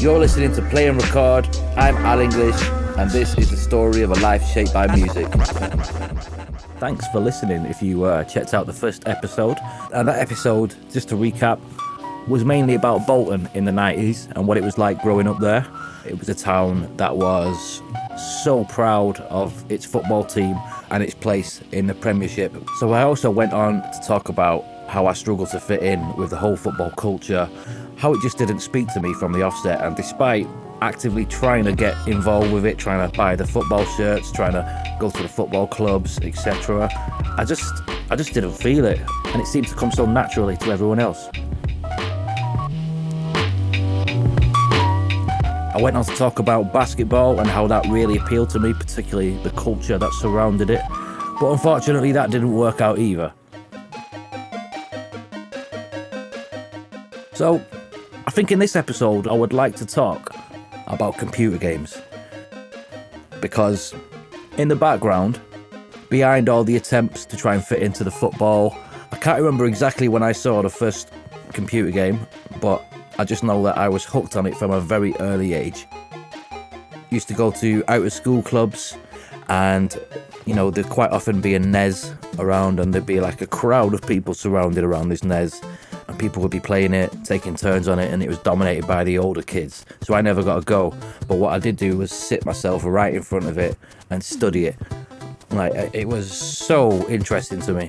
You're listening to Play and Record. I'm Al English, and this is the story of a life shaped by music. Thanks for listening if you checked out the first episode. And that episode, just to recap, was mainly about Bolton in the 90s and what it was like growing up there. It was a town that was so proud of its football team and its place in the Premiership. So I also went on to talk about how I struggled to fit in with the whole football culture, how it just didn't speak to me from the offset, and despite actively trying to get involved with it, trying to buy the football shirts, trying to go to the football clubs, etc., I just didn't feel it, and it seemed to come so naturally to everyone else. I went on to talk about basketball and how that really appealed to me, particularly the culture that surrounded it, but unfortunately that didn't work out either. So, I think in this episode I would like to talk about computer games, because in the background, behind all the attempts to try and fit into the football, I can't remember exactly when I saw the first computer game, but I just know that I was hooked on it from a very early age. Used to go to out of school clubs, and there'd quite often be a NES around, and there'd be like a crowd of people surrounded around this NES, and people would be playing it, taking turns on it, and it was dominated by the older kids. So I never got a go, but what I did do was sit myself right in front of it and study it. Like, it was so interesting to me.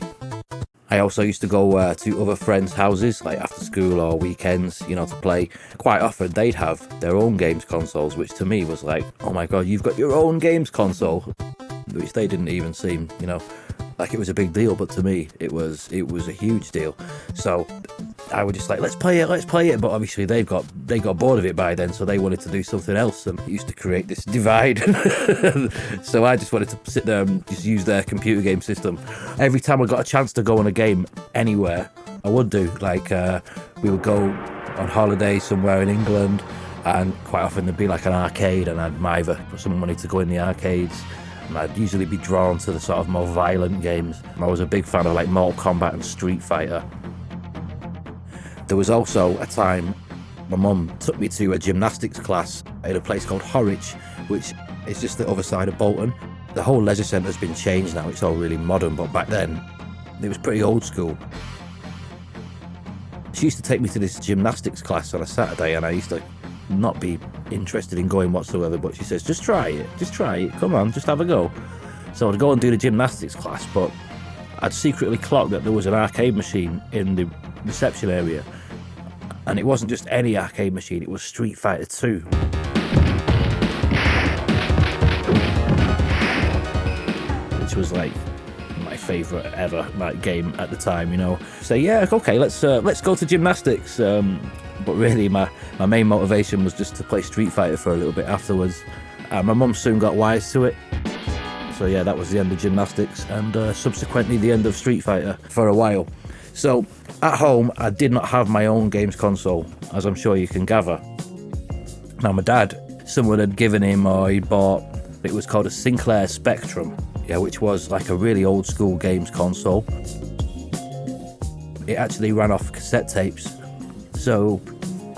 I also used to go to other friends' houses, like after school or weekends, to play. Quite often they'd have their own games consoles, which to me was like, oh my god, you've got your own games console, which they didn't even seem, like it was a big deal, but to me it was a huge deal. So I was just like, let's play it, but obviously they got bored of it by then, so they wanted to do something else, and it used to create this divide. So I just wanted to sit there and just use their computer game system. Every time I got a chance to go on a game anywhere, I would do. Like we would go on holiday somewhere in England, and quite often there'd be like an arcade, and I'd either put some money to go in the arcades, and I'd usually be drawn to the sort of more violent games. I was a big fan of like Mortal Kombat and Street Fighter. There was also a time my mum took me to a gymnastics class at a place called Horwich, which is just the other side of Bolton. The whole leisure centre's been changed now, it's all really modern, but back then it was pretty old school. She used to take me to this gymnastics class on a Saturday, and I used to not be interested in going whatsoever, but she says, just try it, come on, just have a go. So I'd go and do the gymnastics class, but I'd secretly clocked that there was an arcade machine in the reception area, and it wasn't just any arcade machine, it was Street Fighter 2. Which was like my favourite ever game at the time, So yeah, okay, let's go to gymnastics. But really my main motivation was just to play Street Fighter for a little bit afterwards. My mum soon got wise to it. So yeah, that was the end of gymnastics, and subsequently the end of Street Fighter for a while. So at home, I did not have my own games console, as I'm sure you can gather. Now my dad, someone had given him, or he bought, it was called a Sinclair Spectrum, which was like a really old school games console. It actually ran off cassette tapes. So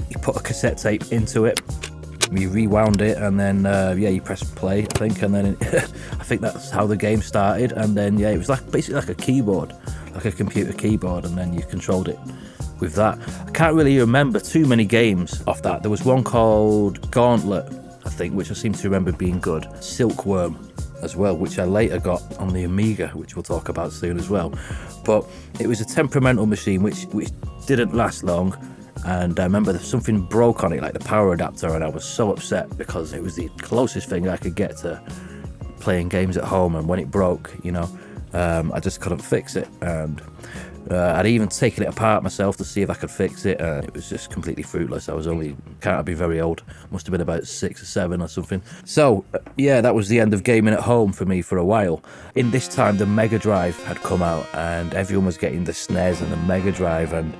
you put a cassette tape into it, you rewound it, and then you press play, I think, and then I think that's how the game started. And then it was like basically like a keyboard, like a computer keyboard, and then you controlled it with that. I can't really remember too many games off that. There was one called Gauntlet, I think, which I seem to remember being good. Silkworm as well, which I later got on the Amiga, which we'll talk about soon as well. But it was a temperamental machine which didn't last long. And I remember something broke on it, like the power adapter, and I was so upset because it was the closest thing I could get to playing games at home, and when it broke, I just couldn't fix it. And I'd even taken it apart myself to see if I could fix it, and it was just completely fruitless. I was can't be very old, must have been about 6 or 7 or something. So that was the end of gaming at home for me for a while. In this time, the Mega Drive had come out, and everyone was getting the SNES and the Mega Drive, and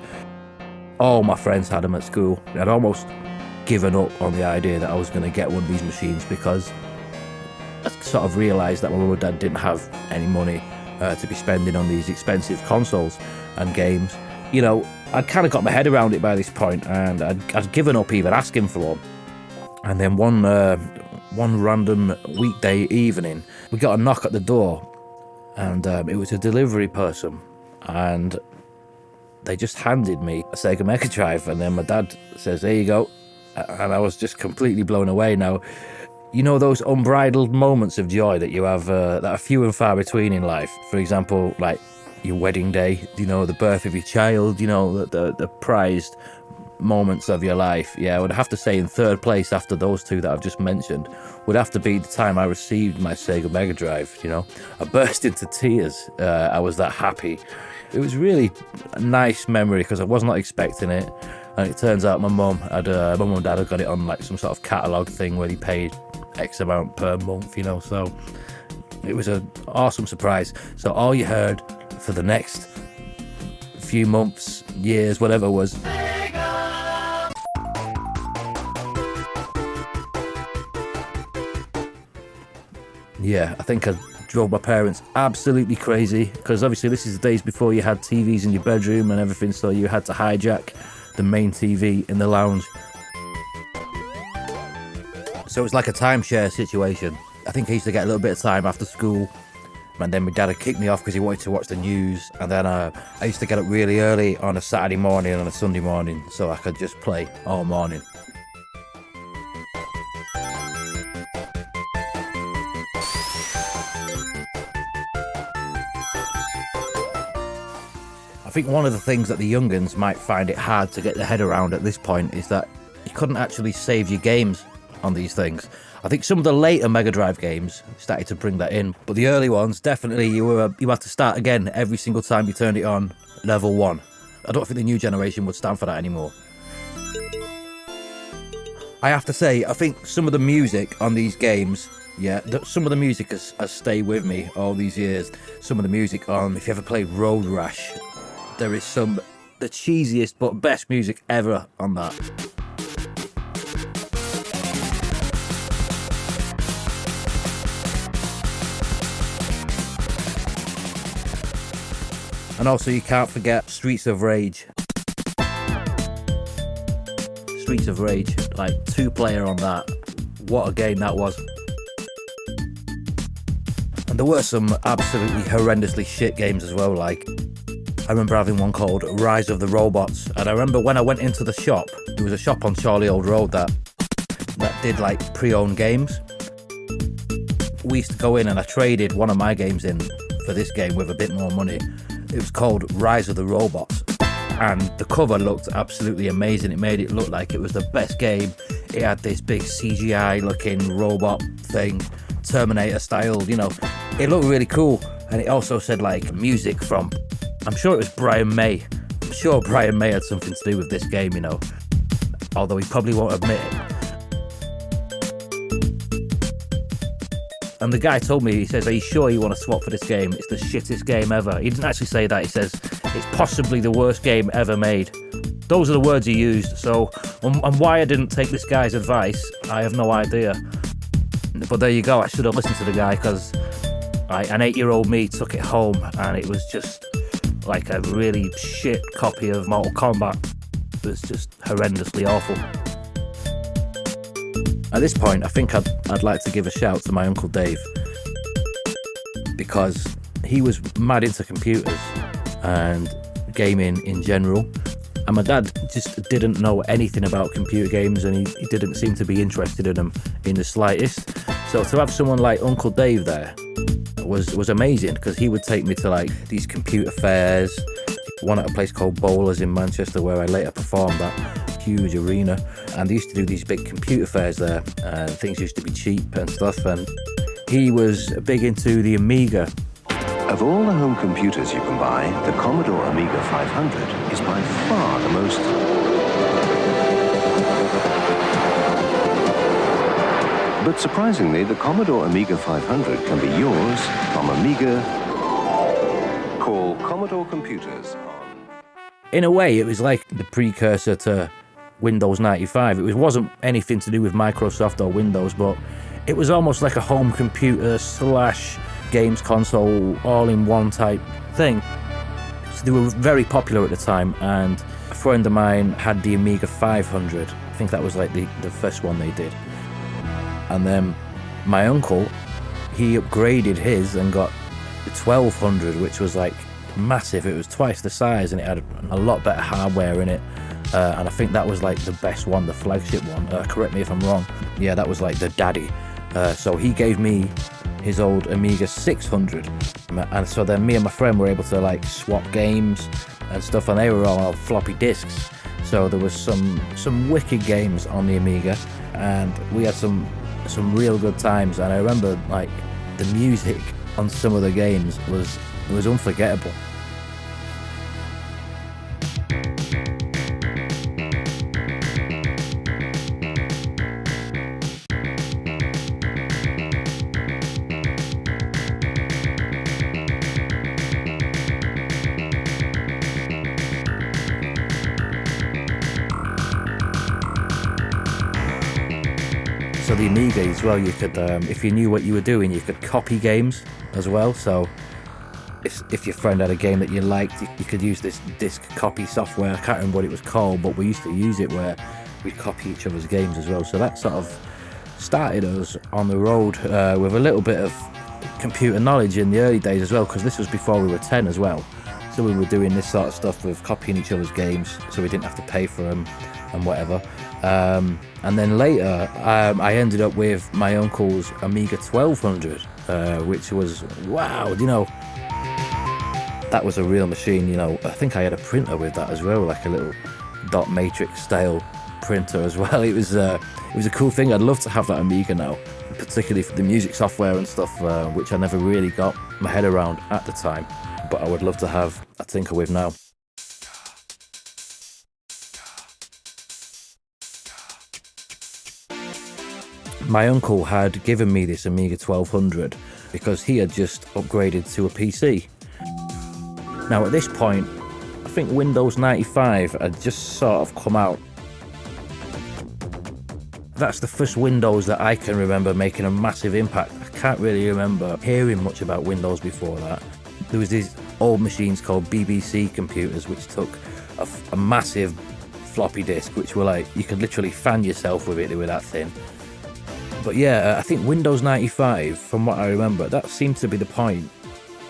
all my friends had them at school. I'd almost given up on the idea that I was going to get one of these machines, because I sort of realised that my mum and dad didn't have any money to be spending on these expensive consoles and games. I'd kind of got my head around it by this point, and I'd given up even asking for one. And then one random weekday evening, we got a knock at the door, and it was a delivery person, and they just handed me a Sega Mega Drive, and then my dad says, "There you go," and I was just completely blown away. Now, you know those unbridled moments of joy that you have that are few and far between in life. For example, like your wedding day, you know, the birth of your child, you know, the prized moments of your life. Yeah, I would have to say in third place after those two that I've just mentioned would have to be the time I received my Sega Mega Drive. You know, I burst into tears. I was that happy. It was really a nice memory because I was not expecting it, and it turns out my mum and dad had got it on like some sort of catalogue thing where they paid X amount per month, you know, so it was an awesome surprise. So all you heard for the next few months, years, whatever, was yeah, I think I drove my parents absolutely crazy, because obviously this is the days before you had TVs in your bedroom and everything, so you had to hijack the main TV in the lounge. So it was like a timeshare situation. I think I used to get a little bit of time after school, and then my dad had kicked me off because he wanted to watch the news, and then I used to get up really early on a Saturday morning and a Sunday morning so I could just play all morning. I think one of the things that the young'uns might find it hard to get their head around at this point is that you couldn't actually save your games on these things. I think some of the later Mega Drive games started to bring that in, but the early ones, definitely you had to start again every single time you turned it on, level 1. I don't think the new generation would stand for that anymore. I have to say, I think some of the music on these games, yeah, some of the music has stayed with me all these years. Some of the music on, if you ever played Road Rash, there is the cheesiest but best music ever on that. And also you can't forget Streets of Rage. Streets of Rage, like 2-player on that. What a game that was. And there were some absolutely horrendously shit games as well, like I remember having one called Rise of the Robots, and I remember when I went into the shop, there was a shop on Charlie Old Road that did like pre-owned games. We used to go in and I traded one of my games in for this game with a bit more money. It was called Rise of the Robots, and the cover looked absolutely amazing. It made it look like it was the best game. It had this big CGI looking robot thing, Terminator style, you know. It looked really cool, and it also said like music from, I'm sure it was Brian May. I'm sure Brian May had something to do with this game, you know, although he probably won't admit it. And the guy told me, he says, "Are you sure you want to swap for this game? It's the shittest game ever." He didn't actually say that. He says, "It's possibly the worst game ever made." Those are the words he used. So, and why I didn't take this guy's advice, I have no idea. But there you go. I should have listened to the guy, because an 8-year-old me took it home, and it was just like a really shit copy of Mortal Kombat. It was just horrendously awful. At this point, I think I'd like to give a shout to my Uncle Dave, because he was mad into computers and gaming in general, and my dad just didn't know anything about computer games, and he didn't seem to be interested in them in the slightest. So to have someone like Uncle Dave there was amazing, because he would take me to like these computer fairs, one at a place called Bowlers in Manchester where I later performed at, huge arena, and they used to do these big computer fairs there, and things used to be cheap and stuff, and he was big into the Amiga. Of all the home computers you can buy, the Commodore Amiga 500 is by far the most... But surprisingly, the Commodore Amiga 500 can be yours from Amiga. Call Commodore Computers on... In a way, it was like the precursor to Windows 95. It wasn't anything to do with Microsoft or Windows, but it was almost like a home computer / games console all-in-one type thing. So they were very popular at the time, and a friend of mine had the Amiga 500. I think that was like the first one they did. And then my uncle, he upgraded his and got the 1200, which was like massive. It was twice the size and it had a lot better hardware in it. And I think that was like the best one, the flagship one. Correct me if I'm wrong. Yeah, that was like the daddy. So he gave me his old Amiga 600. And so then me and my friend were able to like swap games and stuff, and they were all on floppy disks. So there was some wicked games on the Amiga, and we had some real good times. And I remember like the music on some of the games was unforgettable. So the Amiga as well, you could, if you knew what you were doing, you could copy games as well. So if your friend had a game that you liked, you could use this disc copy software. I can't remember what it was called, but we used to use it where we'd copy each other's games as well. So that sort of started us on the road with a little bit of computer knowledge in the early days as well, because this was before we were 10 as well. So we were doing this sort of stuff with copying each other's games, so we didn't have to pay for them and whatever. And then later, I ended up with my uncle's Amiga 1200, which was, wow, you know, that was a real machine. You know, I think I had a printer with that as well, like a little dot matrix style printer as well. It was a cool thing. I'd love to have that Amiga now, particularly for the music software and stuff, which I never really got my head around at the time, but I would love to have a tinker with now. My uncle had given me this Amiga 1200 because he had just upgraded to a PC. Now at this point, I think Windows 95 had just sort of come out. That's the first Windows that I can remember making a massive impact. I can't really remember hearing much about Windows before that. There was these old machines called BBC computers which took a massive floppy disk, which were like, you could literally fan yourself with it, they were that thin. But yeah, I think Windows 95, from what I remember, that seemed to be the point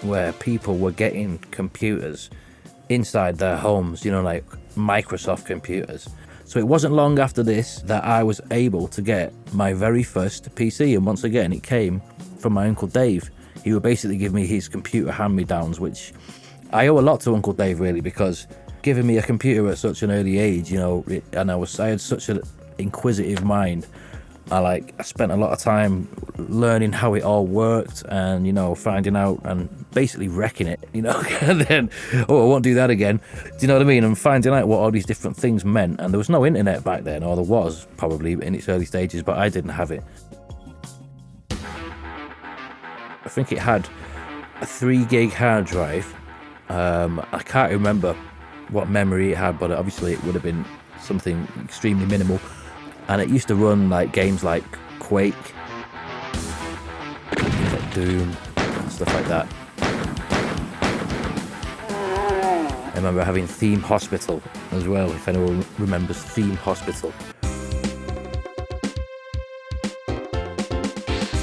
where people were getting computers inside their homes, you know, like Microsoft computers. So it wasn't long after this that I was able to get my very first PC, and once again it came from my Uncle Dave. He would basically give me his computer hand-me-downs, which I owe a lot to Uncle Dave really, because giving me a computer at such an early age, you know, and I had such an inquisitive mind. I spent a lot of time learning how it all worked and, you know, finding out and basically wrecking it, you know, and then, oh, I won't do that again. Do you know what I mean? And finding out what all these different things meant. And there was no internet back then, or there was probably in its early stages, but I didn't have it. I think it had a 3 gig hard drive. I can't remember what memory it had, but obviously it would have been something extremely minimal. And it used to run like games like Quake, things like Doom, and stuff like that. I remember having Theme Hospital as well, if anyone remembers Theme Hospital.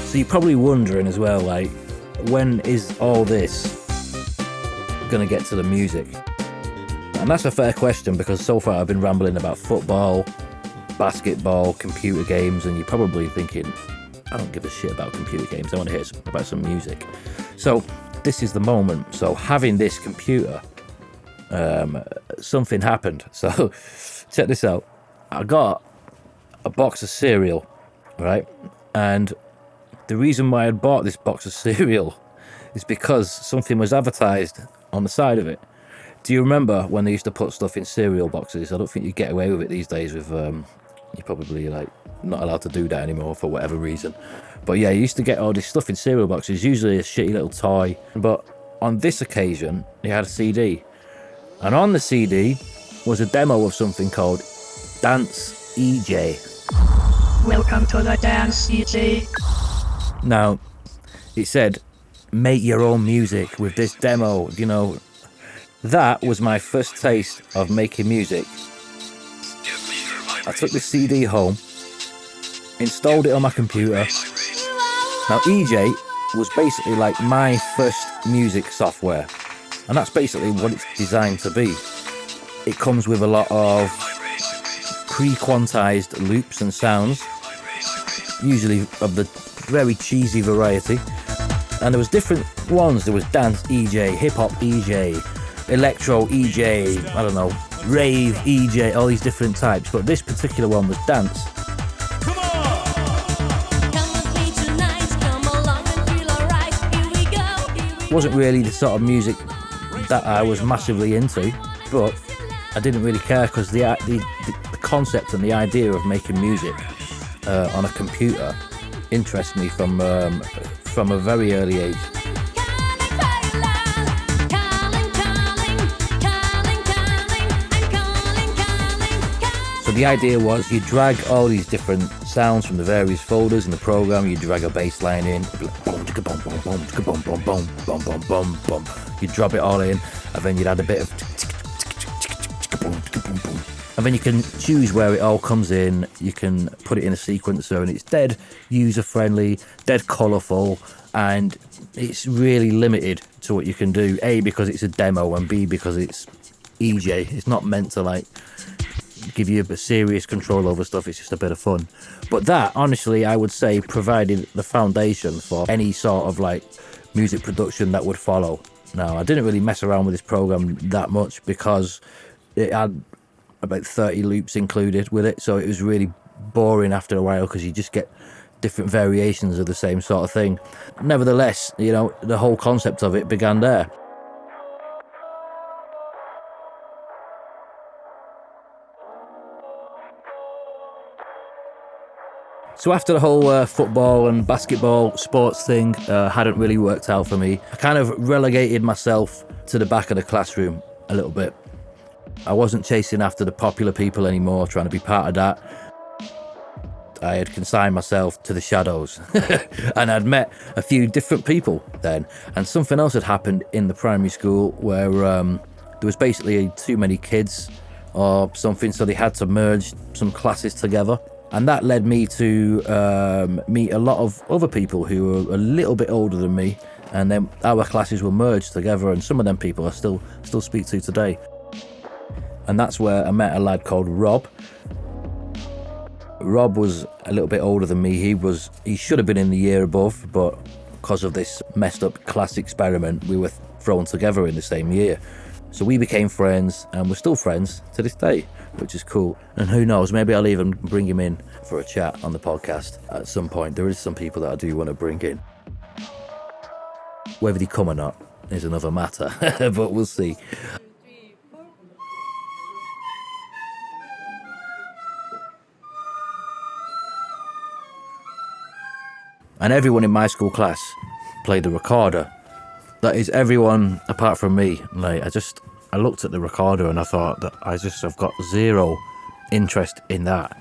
So you're probably wondering as well, like, when is all this gonna get to the music? And that's a fair question, because so far I've been rambling about football, basketball, computer games, and you're probably thinking, I don't give a shit about computer games, I want to hear about some music. So this is the moment. So having this computer, something happened. So check this out. I got a box of cereal, right? And the reason why I bought this box of cereal is because something was advertised on the side of it. Do you remember when they used to put stuff in cereal boxes? I don't think you get away with it these days with, you're probably like not allowed to do that anymore for whatever reason. But yeah, you used to get all this stuff in cereal boxes, usually a shitty little toy. But on this occasion, they had a CD. And on the CD was a demo of something called Dance EJ. Welcome to the Dance EJ. Now, it said, make your own music with this demo, you know. That was my first taste of making music. I took the CD home installed it on my computer. Now EJ was basically like my first music software, and that's basically what it's designed to be. It comes with a lot of pre-quantized loops and sounds, usually of the very cheesy variety. And there was different ones. There was dance EJ, hip-hop EJ, electro EJ, I don't know, rave EJ, all these different types. But this particular one was dance. It wasn't really the sort of music that I was massively into, but I didn't really care because the concept and the idea of making music on a computer interested me from a very early age. So the idea was you drag all these different sounds from the various folders in the program, you drag a bass line in, you drop it all in, and then you'd add a bit of, and then you can choose where it all comes in. You can put it in a sequencer, and it's dead user-friendly, dead colourful, and it's really limited to what you can do. A, because it's a demo, and B, because it's EJ. It's not meant to like give you a serious control over stuff. It's just a bit of fun. But that, honestly, I would say provided the foundation for any sort of like music production that would follow. Now, I didn't really mess around with this program that much because it had about 30 loops included with it, so it was really boring after a while because you just get different variations of the same sort of thing. Nevertheless, you know, the whole concept of it began there. So after the whole football and basketball sports thing hadn't really worked out for me, I kind of relegated myself to the back of the classroom a little bit. I wasn't chasing after the popular people anymore, trying to be part of that. I had consigned myself to the shadows and I'd met a few different people then. And something else had happened in the primary school where there was basically too many kids or something, so they had to merge some classes together. And that led me to meet a lot of other people who were a little bit older than me. And then our classes were merged together, and some of them people I still speak to today. And that's where I met a lad called Rob. Rob was a little bit older than me. He should have been in the year above, but because of this messed up class experiment, we were thrown together in the same year. So we became friends, and we're still friends to this day, which is cool. And who knows, maybe I'll even bring him in for a chat on the podcast at some point. There is some people that I do want to bring in. Whether they come or not is another matter, but we'll see. And everyone in my school class played the recorder. That is everyone apart from me. Like, I looked at the recorder and I thought that I've got zero interest in that.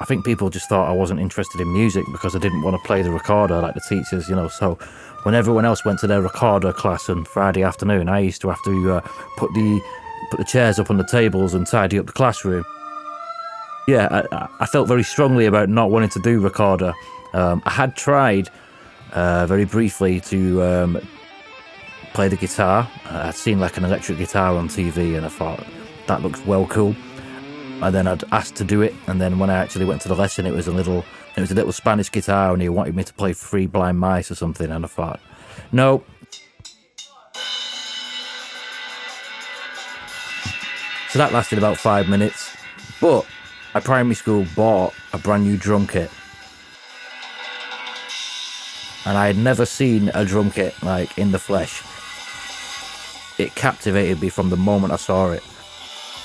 I think people just thought I wasn't interested in music because I didn't want to play the recorder like the teachers, you know. So when everyone else went to their recorder class on Friday afternoon, I used to have to put the chairs up on the tables and tidy up the classroom. Yeah, I felt very strongly about not wanting to do recorder. I had tried very briefly to play the guitar. I'd seen like an electric guitar on TV and I thought that looks well cool. And then I'd asked to do it, and then when I actually went to the lesson, it was a little Spanish guitar, and he wanted me to play Three Blind Mice or something, and I thought, no. So that lasted about 5 minutes, but at primary school bought a brand new drum kit. And I had never seen a drum kit like in the flesh. It captivated me from the moment I saw it.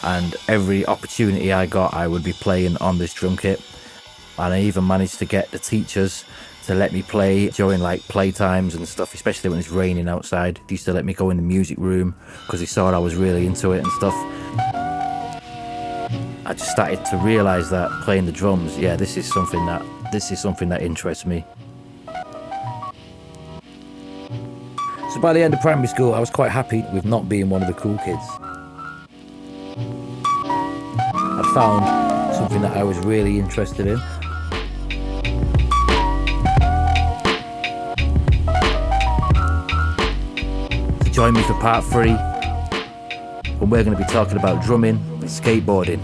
And every opportunity I got, I would be playing on this drum kit. And I even managed to get the teachers to let me play during like playtimes and stuff, especially when it's raining outside. They used to let me go in the music room because they saw I was really into it and stuff. I just started to realise that playing the drums, yeah, this is something that interests me. So by the end of primary school, I was quite happy with not being one of the cool kids. I'd found something that I was really interested in. So join me for part 3, when we're going to be talking about drumming and skateboarding.